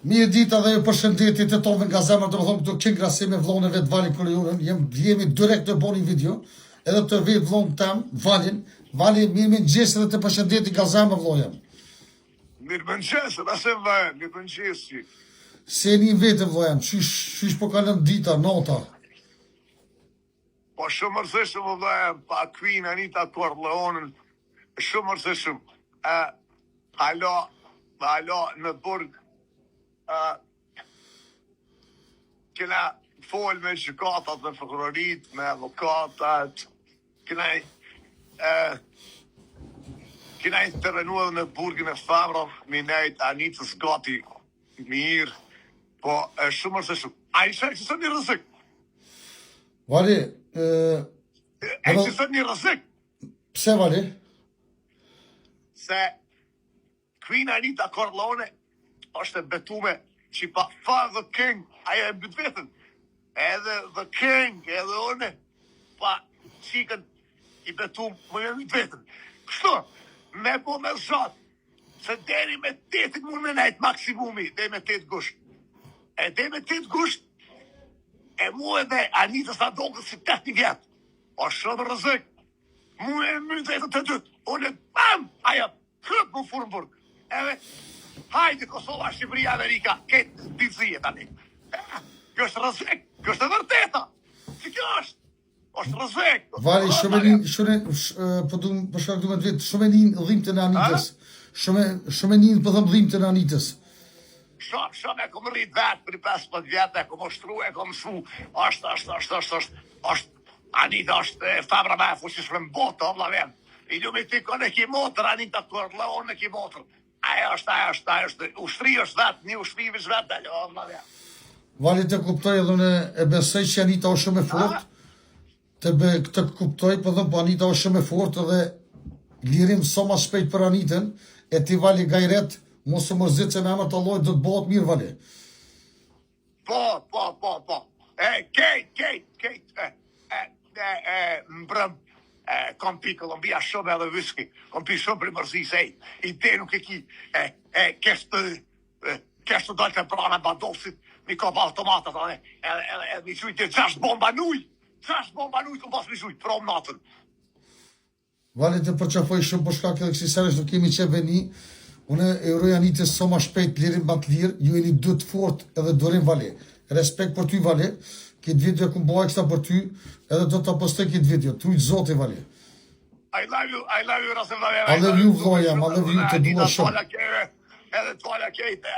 Mirë dita dhe ju përshëndetje të tonë nga zemra, do të thonë këtu kin krahasime vllonën vet Vali Kolionën, jemi direkt të bëni video, edhe të vet vllon tam Valin, Vali mirëmëngjes dhe të përshëndetje nga zemra vllonja. Mirëmëngjes, rasë vjen, mirëmëngjes. Se një vetë vllojam, çish po kalon dita, nota. Po shumë mërzeshëm vllajam, pa Queen Anita Corleone, shumë mërzeshëm. Halo në burg. Kena fol me gjykatat, me prokurorit, me avokatat, kena intervenu edhe në burgin e Famrë, mi nejt Anitës gati mirë, po shumë mërzeshëm. A i shek që së një rëzik? Vali, E që së një rëzik? pse Vali? Se Queen Anita Corleone është e betume që pa Father the King, aja e mbët vetën, edhe the King, edhe one, pa qikën i betum më e mbët vetën. Kështu, me po me zhatë, se deri me 8 mund me nejtë maksimumi, deri me 8 gusht. E deri me 8 gusht, e mu edhe Anitës ta dogët si 8 vjetë. O shumë rëzik, mu e mbët vetën të dytë, unë e bam, aja këtë më furë më burg. Edhe, hajde Kosova, Shqipëria, Amerika, këtë dizije tani. Kjo është rëzik, kjo është e vërteta. Si kjo është? është rëzik. Vali, po du më shkak du me të vetë, shumë e një dhimë në Anitës. Shumë e një po thëmë dhimë në Anitës. Shumë e kom rrit vetë për 15 vjetë, e kom oshtru, e kom shu. Anita është Famra me fushishme në botë, o vlaven. I du me ti kone ki motër, Anita Corleone ki motër. Aja është, ushtri është vetë, një ushtri vish vetë, o vlaven. Vali të kuptoj edhe unë e besoj që Anita është shumë e fort. Të kuptoj, po dhe po Anita është shumë e fort edhe lirim sa ma shpejt për Anitën, e ti Vali gajret, mos e mërzit që me emër të lojt do të bëhet mirë Vali. Po. Mbrëm, kom pi Kolombia shumë edhe viski, kom pi shumë për mërzi se i te nuk e ki, keshtë dojtë të prana bandosit, mi ka pa automatat, edhe mi qujtë 6 bomba nuj, kom pas mi qujtë, prom natën. Vali të përqafoj shumë për shkak edhe kësi sërës nuk kemi që veni, une e uroj Anitës sa ma shpejt lirim bat lirë, ju e një dëtë fort edhe dorim Vali. Respekt për ty Vali, këtë video këmë bëha kësta për ty, edhe do të apostoj këtë video, trujtë zote Vali. I love you, Rasem Vali. I love you, vlojam, I love you, të dua shumë. Edhe të falja kejtë,